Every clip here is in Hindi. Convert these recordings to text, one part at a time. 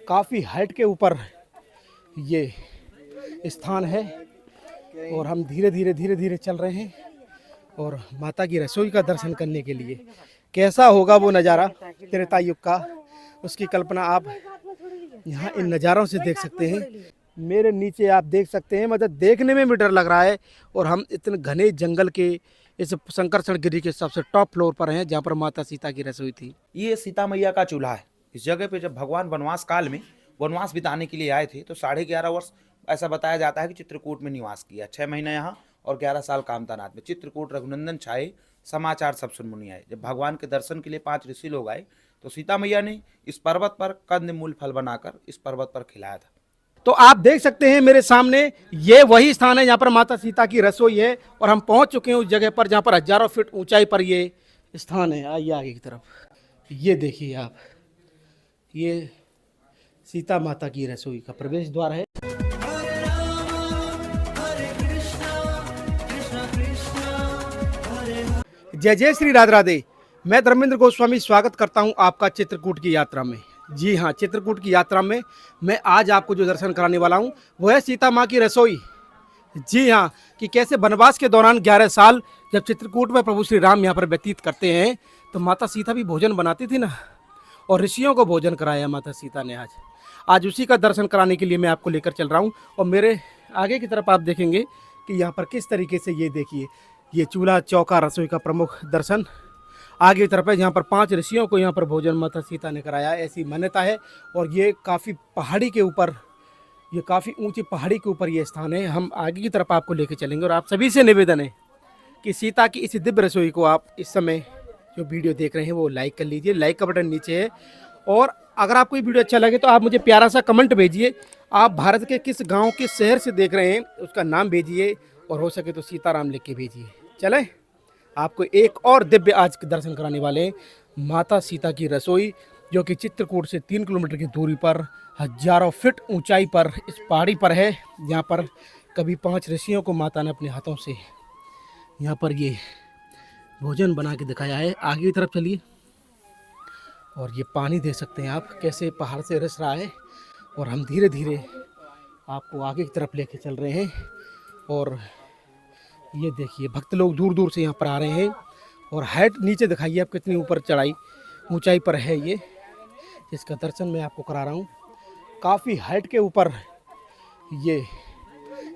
काफ़ी हाइट के ऊपर ये स्थान है और हम धीरे धीरे चल रहे हैं और माता की रसोई का दर्शन करने के लिए। कैसा होगा वो नज़ारा त्रेता युग का, उसकी कल्पना आप यहाँ इन नज़ारों से देख सकते हैं। मेरे नीचे आप देख सकते हैं, मतलब देखने में भी डर लग रहा है। और हम इतने घने जंगल के इस संकर्षण गिरी के सबसे टॉप फ्लोर पर हैं, जहाँ पर माता सीता की रसोई थी। ये सीता मैया का चूल्हा है। इस जगह पे जब भगवान वनवास काल में वनवास बिताने के लिए आए थे तो 11.5 वर्ष ऐसा बताया जाता है कि चित्रकूट में निवास किया। 6 महीने यहाँ और 11 साल कामतानाथ में। चित्रकूट रघुनंदन छाए, समाचार सब सुन मुनि आए। जब भगवान के दर्शन के लिए 5 ऋषि लोग आए तो सीता मैया ने इस पर्वत पर कंद मूल फल बनाकर इस पर्वत पर खिलाया था। तो आप देख सकते हैं मेरे सामने, ये वही स्थान है जहाँ पर माता सीता की रसोई है और हम पहुँच चुके हैं उस जगह पर जहाँ पर हजारों फीट ऊंचाई पर ये स्थान है। आइए आगे की तरफ, ये देखिए आप, ये सीता माता की रसोई का प्रवेश द्वार है। जय जय श्री राधे राधे। मैं धर्मेंद्र गोस्वामी स्वागत करता हूं आपका चित्रकूट की यात्रा में। जी हाँ, चित्रकूट की यात्रा में मैं आज आपको जो दर्शन कराने वाला हूं वो है सीता माँ की रसोई। जी हाँ, कि कैसे वनवास के दौरान 11 साल जब चित्रकूट में प्रभु श्री राम यहाँ पर व्यतीत करते हैं तो माता सीता भी भोजन बनाती थी ना, और ऋषियों को भोजन कराया माता सीता ने। आज उसी का दर्शन कराने के लिए मैं आपको लेकर चल रहा हूँ। और मेरे आगे की तरफ आप देखेंगे कि यहाँ पर किस तरीके से, ये देखिए, ये चूल्हा चौका रसोई का प्रमुख दर्शन आगे की तरफ है, जहाँ पर 5 ऋषियों को यहाँ पर भोजन माता सीता ने कराया, ऐसी मान्यता है। और ये काफ़ी पहाड़ी के ऊपर, ये काफ़ी ऊंची पहाड़ी के ऊपर ये स्थान है। हम आगे की तरफ आपको लेकर चलेंगे और आप सभी से निवेदन है कि सीता की इस दिव्य रसोई को आप इस समय जो वीडियो देख रहे हैं वो लाइक कर लीजिए। लाइक का बटन नीचे है। और अगर आपको ये वीडियो अच्छा लगे तो आप मुझे प्यारा सा कमेंट भेजिए। आप भारत के किस गांव, किस शहर से देख रहे हैं उसका नाम भेजिए, और हो सके तो सीताराम लिख के भेजिए। चलें, आपको एक और दिव्य आज के दर्शन कराने वाले हैं, माता सीता की रसोई, जो कि चित्रकूट से 3 किलोमीटर की दूरी पर हजारों फीट ऊंचाई पर इस पहाड़ी पर है, जहाँ पर कभी 5 ऋषियों को माता ने अपने हाथों से यहाँ पर ये भोजन बना के दिखाया है। आगे की तरफ चलिए और ये पानी देख सकते हैं आप कैसे पहाड़ से रिस रहा है। और हम धीरे धीरे आपको आगे की तरफ लेके चल रहे हैं। और ये देखिए, भक्त लोग दूर दूर से यहाँ पर आ रहे हैं। और हाइट नीचे दिखाइए आप कितनी ऊपर चढ़ाई ऊंचाई पर है ये, जिसका दर्शन मैं आपको करा रहा हूँ। काफ़ी हाइट के ऊपर ये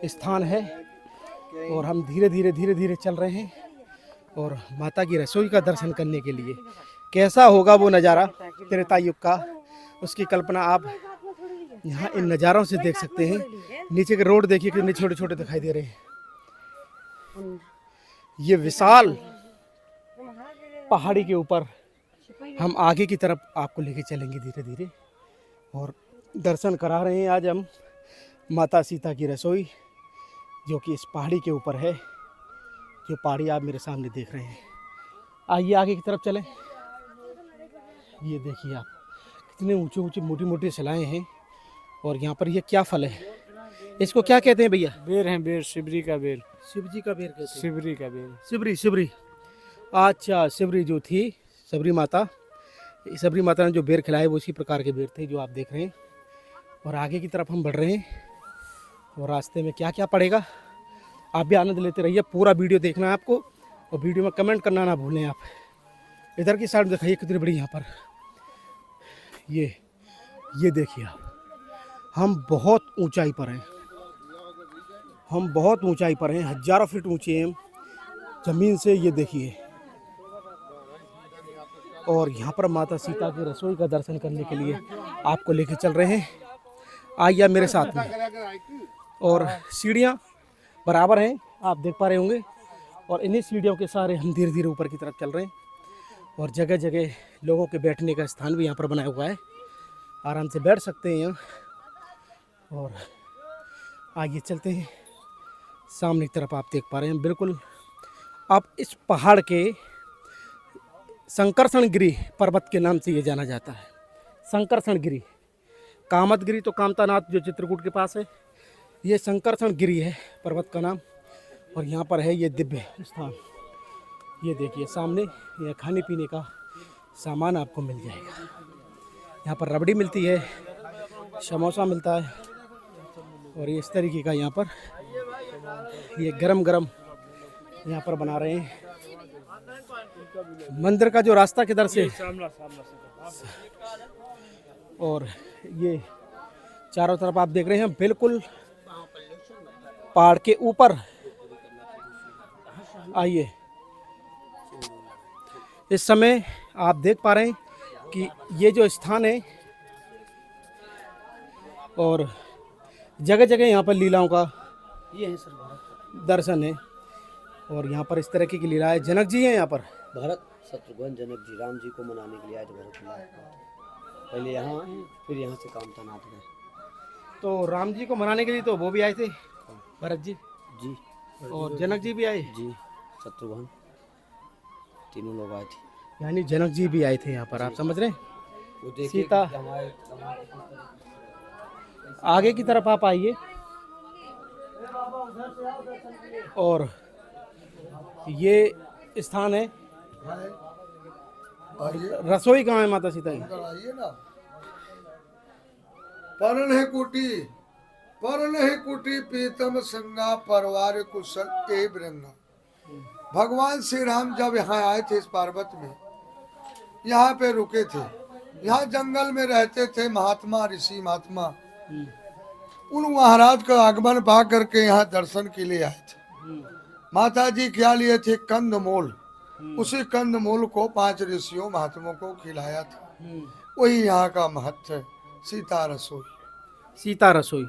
स्थान है और हम धीरे धीरे चल रहे हैं और माता की रसोई का दर्शन करने के लिए। कैसा होगा वो नज़ारा त्रेता युग का, उसकी कल्पना आप यहाँ इन नज़ारों से देख सकते हैं। नीचे के रोड देखिए कितने छोटे छोटे दिखाई दे रहे हैं। ये विशाल पहाड़ी के ऊपर हम आगे की तरफ आपको लेके चलेंगे धीरे धीरे, और दर्शन करा रहे हैं आज हम माता सीता की रसोई, जो कि इस पहाड़ी के ऊपर है। जो पहाड़ी आप मेरे सामने देख रहे हैं। आइए आगे की तरफ चलें। ये देखिए आप, कितने ऊंचे ऊंचे मोटी मोटी शिलाएँ हैं। और यहाँ पर ये क्या फल है, इसको क्या कहते हैं भैया? बेर है, बेर, शिवरी का बेर। शिवजी का बेर कहते हैं? शिवरी का बेर। शिवरी। अच्छा, शिवरी जो थी, शबरी माता ने जो बेर खिलाए वो इसी प्रकार के बेर थे जो आप देख रहे हैं। और आगे की तरफ हम बढ़ रहे हैं और रास्ते में क्या क्या पड़ेगा आप भी आनंद लेते रहिए। पूरा वीडियो देखना है आपको, और वीडियो में कमेंट करना ना भूलें आप। इधर की साइड दिखाइए कितनी बड़ी यहाँ पर ये देखिए आप, हम बहुत ऊंचाई पर हैं, हजारों फीट ऊंचे हैं ज़मीन से, ये देखिए। और यहाँ पर माता सीता की रसोई का दर्शन करने के लिए आपको लेके चल रहे हैं। आइए मेरे साथ में। और सीढ़ियाँ बराबर हैं, आप देख पा रहे होंगे। और इन्हीं सीढ़ियों के सहारे हम धीरे धीरे ऊपर की तरफ चल रहे हैं। और जगह जगह लोगों के बैठने का स्थान भी यहाँ पर बनाया हुआ है, आराम से बैठ सकते हैं यहाँ। और आगे चलते हैं, सामने की तरफ आप देख पा रहे हैं बिल्कुल। अब इस पहाड़ के संकर्षण गिरी पर्वत के नाम से ये जाना जाता है। संकर्षण गिरी, कामत गिरी तो कामतानाथ जो चित्रकूट के पास है, ये संकर्षण गिरी है पर्वत का नाम। और यहाँ पर है ये दिव्य स्थान। ये देखिए सामने, ये खाने पीने का सामान आपको मिल जाएगा। यहाँ पर रबड़ी मिलती है, समोसा मिलता है और ये इस तरीके का यहाँ पर ये गरम गरम यहाँ पर बना रहे हैं। मंदिर का जो रास्ता किधर से और ये चारों तरफ आप देख रहे हैं बिल्कुल पहाड़ के ऊपर। आइए, इस समय आप देख पा रहे हैं कि ये जो स्थान है और जगह जगह यहाँ पर लीलाओं का ये है सर दर्शन है और यहाँ पर इस तरह की लीला है। जनक जी हैं यहाँ पर। भरत शत्रुघ्न जनक जी राम जी को मनाने के लिए आए थे भरत लाल। पहले यहाँ आए फिर यहाँ से कामतानाथ गए। तो राम जी को मनाने के लिए तो वो भी आए थे भरत जी जी और जनक जी भी आए, जी शत्रुघ्न तीनों लोग आए थे। यानी जनक जी भी आए थे यहाँ पर। आप समझ रहे हैं। वो देखिए सीता कि हमारे आगे की तरफ आप आइए और ये स्थान है। रसोई कहाँ है माता सीता की? आइए ना। परण है कुटी पीतम संगा परवार कुशल ए बिरंगा। भगवान श्री राम जब यहाँ आए थे इस पर्वत में, यहाँ पे रुके थे। यहाँ जंगल में रहते थे महात्मा ऋषि महात्मा। उन महाराज का आगमन पा करके यहाँ दर्शन के लिए आए थे। माता जी क्या लिए थे? कंदमूल। उसी कंदमूल को 5 ऋषियों महात्माओं को खिलाया था। वही यहाँ का महत्व है। सीता रसोई, सीता रसोई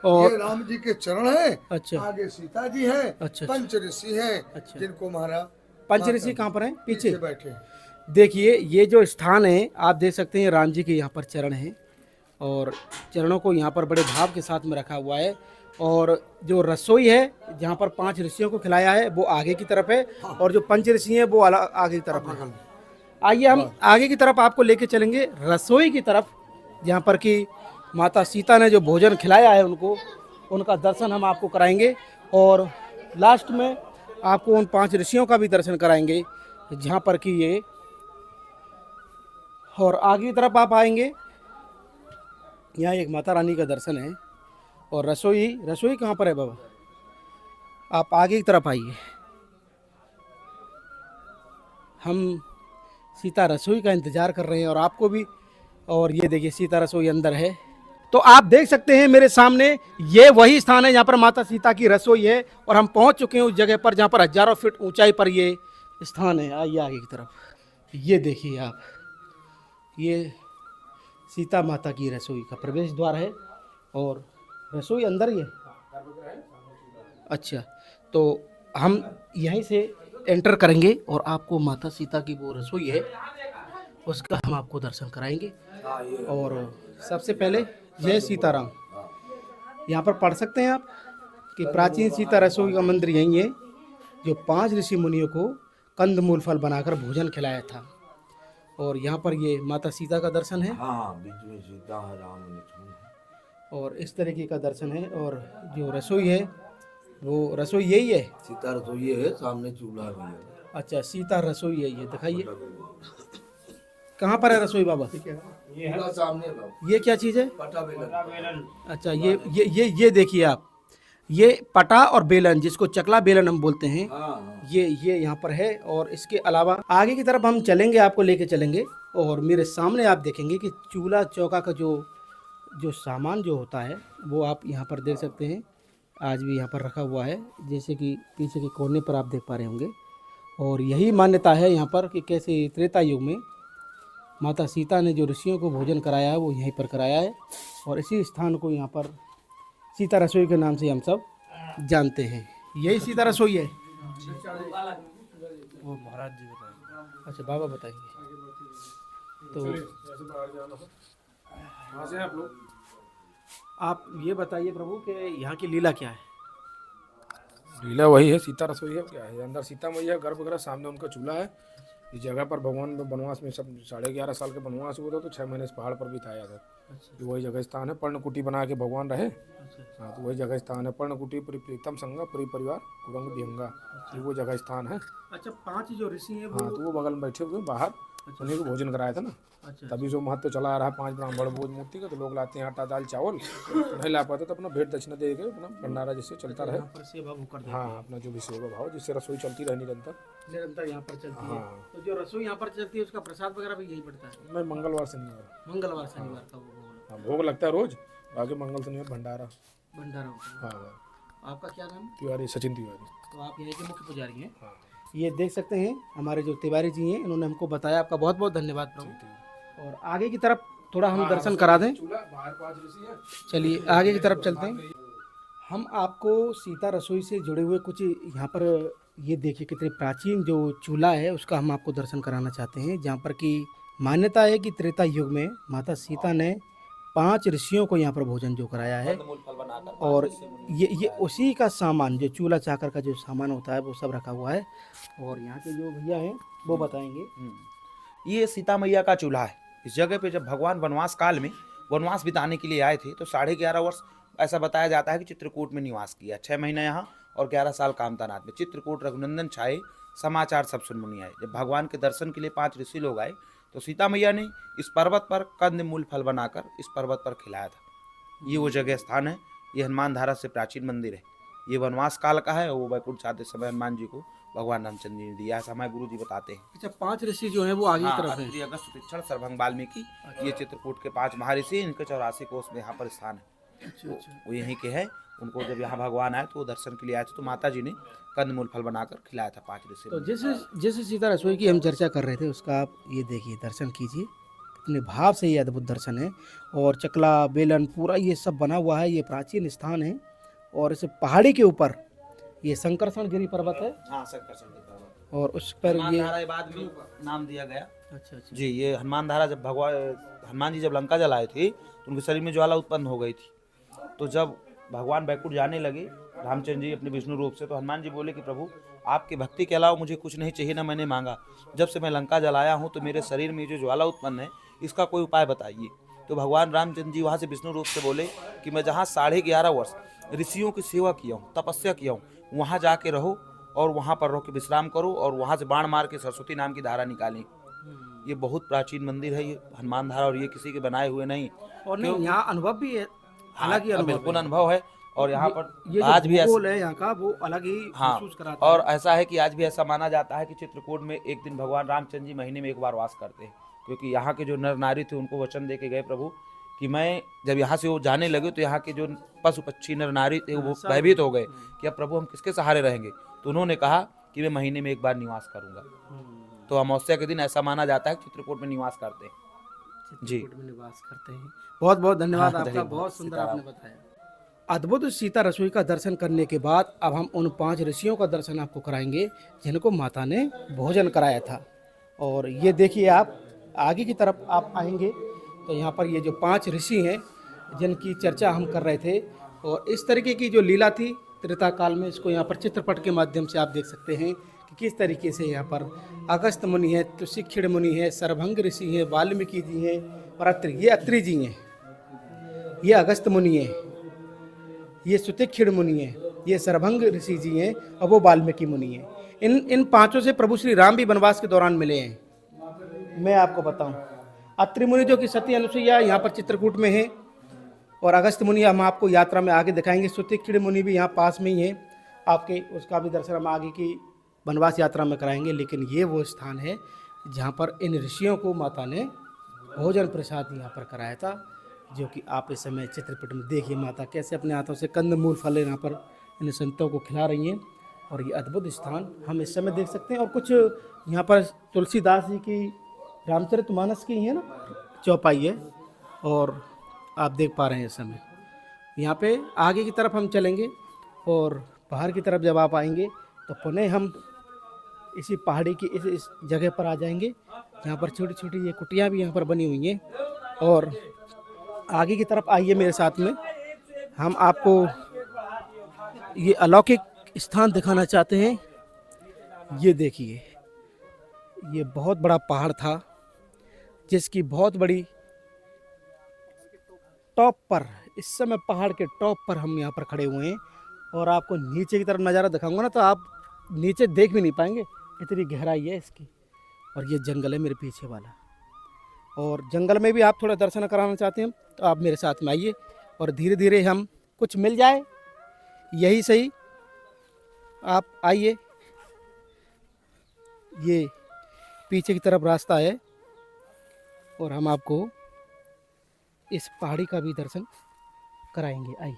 और ये राम जी के चरण है। अच्छा। आगे सीता जी है। अच्छा। पंच ऋषि है। अच्छा। जिनको महाराज पंच ऋषि कहाँ पर हैं? पीछे बैठे हैं। देखिए, ये जो स्थान है आप देख सकते हैं, राम जी के यहाँ पर चरण हैं और चरणों को यहाँ पर बड़े भाव के साथ में रखा हुआ है। और जो रसोई है जहाँ पर 5 ऋषियों को खिलाया है वो आगे की तरफ है और जो पंच ऋषि हैं वो आगे की तरफ है। आइए हम आगे की तरफ आपको लेके चलेंगे रसोई की तरफ, जहाँ पर कि माता सीता ने जो भोजन खिलाया है उनको, उनका दर्शन हम आपको कराएंगे और लास्ट में आपको उन 5 ऋषियों का भी दर्शन कराएंगे जहाँ पर कि ये। और आगे की तरफ आप आएंगे, यहाँ एक माता रानी का दर्शन है और रसोई कहाँ पर है बाबा? आप आगे की तरफ आइए। हम सीता रसोई का इंतज़ार कर रहे हैं और आपको भी। और ये देखिए सीता रसोई अंदर है। तो आप देख सकते हैं मेरे सामने ये वही स्थान है जहाँ पर माता सीता की रसोई है और हम पहुँच चुके हैं उस जगह पर जहाँ पर हजारों फीट ऊंचाई पर ये स्थान है। आइए आगे की तरफ। ये देखिए आप, ये सीता माता की रसोई का प्रवेश द्वार है और रसोई अंदर ही है। अच्छा, तो हम यहीं से एंटर करेंगे और आपको माता सीता की वो रसोई है उसका हम आपको दर्शन कराएंगे। और सबसे पहले जय सीताराम। यहाँ पर पढ़ सकते हैं आप कि प्राचीन सीता रसोई का मंदिर यही है जो 5 ऋषि मुनियों को कंदमूल फल बनाकर भोजन खिलाया था। और यहाँ पर ये माता सीता का दर्शन है। हाँ, बीच में सीता है, राम लक्ष्मण है। और इस तरीके का दर्शन है। और जो रसोई है वो रसोई यही है। सीता रसोई है, सामने चूल्हा भी है। अच्छा, सीता रसोई है। ये दिखाइए कहाँ पर है रसोई बाबा? पूरा सामने का ये क्या चीज़ है? पटा बेलन। अच्छा, ये देखिए आप, ये पटा और बेलन, जिसको चकला बेलन हम बोलते हैं, हाँ, ये यहाँ पर है। और इसके अलावा आगे की तरफ हम चलेंगे, आपको लेके चलेंगे और मेरे सामने आप देखेंगे कि चूल्हा चौका का जो सामान जो होता है वो आप यहाँ पर देख सकते हैं, आज भी यहाँ पर रखा हुआ है। जैसे कि पीछे के कोने पर आप देख पा रहे होंगे। और यही मान्यता है यहाँ पर कि कैसे त्रेता युग में माता सीता ने जो ऋषियों को भोजन कराया है वो यहीं पर कराया है। और इसी स्थान को यहाँ पर सीता रसोई के नाम से हम सब जानते हैं। यही सीता रसोई है। वो महाराज जी बताएंगे। अच्छा, बाबा बताएंगे। तो आप ये बताइए प्रभु कि यहाँ की लीला क्या है? लीला वही है, सीता रसोई है। क्या है अंदर सीता मैया गर्भगृह, सामने उनका चूल्हा है। इस जगह पर भगवान वनवास में सब 11.5 साल के वनवास हुआ था तो 6 महीने इस पहाड़ पर बिताया था। तो वही जगह स्थान है। पर्णकुटी बना के भगवान रहे। हाँ, तो वही जगह स्थान है। पर्णकुटी प्रीतम संगा पूरी परिवार कुरंग विहंगा, ये वो जगह स्थान है। अच्छा, 5 जो ऋषि हैं हाँ, तो वो बगल में बैठे हुए बाहर उन्हीं को भोजन कराया था ना। अच्छा तभी जो महत्व चला आ रहा है 5 ब्राह्मण भोज मूर्ति का, तो लोग लाते हैं आटा दाल चावल, नहीं ला पाते तो अपना भेंट दक्षिणा दे के अपना भंडारा जैसे चलता रहे। यहाँ पर सेवा वो कर देते हाँ, अपना जो भी सेवा भाव जिससे रसोई चलती रहे निरंतर। हैं। निरंतर यहाँ पर चलती है। हाँ। तो जो रसोई यहाँ पर चलती है उसका प्रसाद वगैरह भी यही पड़ता है। मैं मंगलवार शनिवार, मंगलवार शनिवार का वो भोग- हाँ, भोग लगता है रोज, बाकी मंगल शनिवार भंडारा। भंडारा होता है। हाँ, आपका क्या नाम है? तिवारी, सचिन तिवारी। तो आप यहाँ के मुख्य पुजारी हैं। हाँ, ये देख सकते हैं हमारे जो तिवारी जी हैं, इन्होंने हमको बताया। आपका बहुत बहुत धन्यवाद प्रभु। और आगे की तरफ थोड़ा हम दर्शन करा दें। बाहर 5 ऋषि है। चलिए आगे की तरफ चलते हैं। हम आपको सीता रसोई से जुड़े हुए कुछ यहाँ पर ये देखिए कितने प्राचीन जो चूल्हा है उसका हम आपको दर्शन कराना चाहते हैं, जहाँ पर कि मान्यता है कि त्रेता युग में माता सीता ने 5 ऋषियों को यहाँ पर भोजन जो कराया है। कंदमूल फल बनाकर और ये उसी का सामान जो चूल्हा चाकर का जो सामान होता है वो सब रखा हुआ है। और यहाँ के जो भैया हैं वो बताएंगे। ये सीता मैया का चूल्हा है। इस जगह पे जब भगवान वनवास काल में वनवास बिताने के लिए आए थे तो 11.5 वर्ष ऐसा बताया जाता है कि चित्रकूट में निवास किया। 6 महीने यहाँ और 11 साल कामतानाथ में। चित्रकूट रघुनंदन छाए, समाचार सब सुन मुनि आए। जब भगवान के दर्शन के लिए 5 ऋषि लोग आए तो सीता मैया ने इस पर्वत पर कंदमूल फल बनाकर इस पर्वत पर खिलाया था। ये वो जगह स्थान है। ये हनुमान धारा से प्राचीन मंदिर है। ये वनवास काल का है और वो वैकुंठ जाते समय हनुमान जी को भगवान रामचंद्र जी ने दिया, ऐसा हमारे गुरु जी बताते हैं। अच्छा 5 ऋषि जो हैं वो आगे की तरफ हैं। अत्रि, अगस्त्य, तीक्ष्ण, सर्वभंग, वाल्मीकि, ये चित्रकूट के 5 महर्षि। इनके 84 कोष में यहाँ पर स्थान है। तो वो यहीं के हैं। उनको जब यहाँ भगवान आए तो वो दर्शन के लिए आए थे तो माता जी ने कंदमूल फल बनाकर खिलाया था 5 ऋषि। तो जिस सीता रसोई की हम चर्चा कर रहे थे उसका आप ये देखिए, दर्शन कीजिए। कितने भाव से ये अद्भुत दर्शन है। और चकला बेलन पूरा ये सब बना हुआ है। ये प्राचीन स्थान है। और इस पहाड़ी के ऊपर ये संकर्षण गिरी पर्वत है। हाँ, संकर्षण गिरी पर्वत। और उस पर हनुमान ये धारा बाद में नाम दिया गया। अच्छा अच्छा जी, ये हनुमान धारा जब हनुमान जी जब लंका जलाए थे तो उनके शरीर में ज्वाला उत्पन्न हो गई थी। तो जब भगवान बैकुंठ जाने लगे रामचंद्र जी अपने विष्णु रूप से, तो हनुमान जी बोले कि प्रभु आपकी भक्ति के अलावा मुझे कुछ नहीं चाहिए, ना मैंने मांगा। जब से मैं लंका जलाया हूँ तो मेरे शरीर में जो ज्वाला उत्पन्न है इसका कोई उपाय बताइए। तो भगवान रामचंद्र जी वहाँ से विष्णु रूप से बोले कि मैं जहाँ 11.5 वर्ष ऋषियों की सेवा किया हूँ, तपस्या किया हूँ, वहाँ जाके रहो और वहाँ पर रह के विश्राम करो और वहाँ से बाण मार के सरस्वती नाम की धारा निकालें। ये बहुत प्राचीन मंदिर है ये हनुमान धारा, और ये किसी के बनाए हुए नहीं। और नहीं यहाँ अनुभव भी है, अलग ही हाँ, अनुभव बिल्कुल है। अनुभव है। और यहाँ पर ये आज जो भी भूगोल है यहाँ का वो अलग ही हाँ, महसूस कराता है। और ऐसा है कि आज भी ऐसा माना जाता है कि चित्रकूट में एक दिन भगवान रामचंद्र जी महीने में एक बार वास करते हैं। क्योंकि यहाँ के जो नर नारी थे उनको वचन दे के गए प्रभु कि मैं जब यहाँ से वो जाने लगे तो यहाँ के जो पशु पक्षी नर नारी थे वो भयभीत हो गए कि अब प्रभु हम किसके सहारे रहेंगे। तो उन्होंने कहा कि मैं महीने में एक बार निवास करूंगा। तो अमावस्या के दिन ऐसा माना जाता है कि चित्रकूट में निवास करते हैं। जी, चित्रकूट में निवास करते हैं। बहुत बहुत धन्यवाद हाँ, आपका, धन्यवाद। बहुत सुंदर सीताराम। आपने बताया। अद्भुत सीता रसोई का दर्शन करने के बाद अब हम उन 5 ऋषियों का दर्शन आपको कराएंगे जिनको माता ने भोजन कराया था। और ये देखिए, आप आगे की तरफ आप आएंगे तो यहाँ पर ये जो 5 ऋषि हैं जिनकी चर्चा हम कर रहे थे, और इस तरीके की जो लीला थी त्रेता काल में, इसको यहाँ पर चित्रपट के माध्यम से आप देख सकते हैं कि किस तरीके से यहाँ पर अगस्त मुनि है, तुषिक्षिण मुनि है, सरभंग ऋषि हैं, वाल्मीकि जी हैं और अत्रि जी हैं। ये अगस्त मुनि है, ये सुतिक्षिण मुनि है, ये सरभंग ऋषि जी हैं और वो वाल्मीकि मुनि हैं। इन 5 से प्रभु श्री राम भी वनवास के दौरान मिले हैं। मैं आपको बताऊं, अत्रि मुनि जो कि सती अनुसुईया यहाँ पर चित्रकूट में है, और अगस्त मुनि हम आपको यात्रा में आगे दिखाएंगे। सुतिक्षिण मुनि भी यहाँ पास में ही है आपके, उसका भी दर्शन हम आगे की वनवास यात्रा में कराएंगे। लेकिन ये वो स्थान है जहाँ पर इन ऋषियों को माता ने भोजन प्रसाद यहाँ पर कराया था, जो कि आप इस समय चित्रपट में देखिए माता कैसे अपने हाथों से कंदमूल फल यहाँ पर इन संतों को खिला रही हैं। और ये अद्भुत स्थान हम इस समय देख सकते हैं। और कुछ यहाँ पर तुलसीदास जी की रामचरितमानस की है ना चौपाई है, और आप देख पा रहे हैं इस समय। यहाँ पे आगे की तरफ हम चलेंगे और बाहर की तरफ जब आप आएंगे तो पुनः हम इसी पहाड़ी की इस जगह पर आ जाएंगे जहाँ पर छोटी छोटी ये कुटियाँ भी यहाँ पर बनी हुई हैं। और आगे की तरफ आइए मेरे साथ में, हम आपको ये अलौकिक स्थान दिखाना चाहते हैं। ये देखिए, ये बहुत बड़ा पहाड़ था जिसकी बहुत बड़ी टॉप पर, इस समय पहाड़ के टॉप पर हम यहाँ पर खड़े हुए हैं। और आपको नीचे की तरफ नज़ारा दिखाऊंगा ना तो आप नीचे देख भी नहीं पाएंगे, इतनी गहराई है इसकी। और ये जंगल है मेरे पीछे वाला। और जंगल में भी आप थोड़ा दर्शन कराना चाहते हैं तो आप मेरे साथ में आइए और धीरे धीरे हम कुछ मिल जाए यही सही। आप आइए, ये पीछे की तरफ रास्ता है और हम आपको इस पहाड़ी का भी दर्शन कराएंगे। आइए।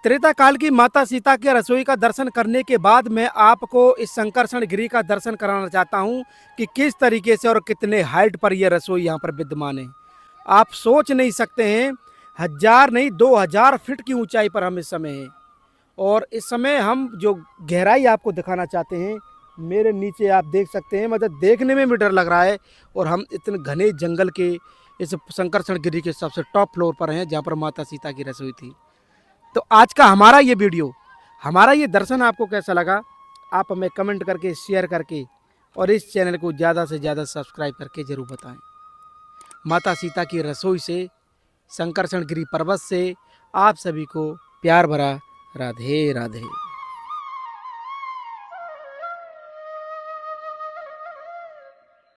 त्रेता काल की माता सीता के रसोई का दर्शन करने के बाद मैं आपको इस संकर्षण गिरी का दर्शन कराना चाहता हूं कि किस तरीके से और कितने हाइट पर यह रसोई यहाँ पर विद्यमान है। आप सोच नहीं सकते हैं, 1000 नहीं 2000 फीट की ऊंचाई पर हम इस समय हैं। और इस समय हम जो गहराई आपको दिखाना चाहते हैं, मेरे नीचे आप देख सकते हैं, मतलब देखने में भी डर लग रहा है। और हम इतने घने जंगल के इस संकर्षण गिरी के सबसे टॉप फ्लोर पर हैं जहाँ पर माता सीता की रसोई थी। तो आज का हमारा ये वीडियो, हमारा ये दर्शन आपको कैसा लगा, आप हमें कमेंट करके, शेयर करके और इस चैनल को ज़्यादा से ज़्यादा सब्सक्राइब करके ज़रूर बताएं। माता सीता की रसोई से, संकर्षण गिरी पर्वत से आप सभी को प्यार भरा राधे राधे।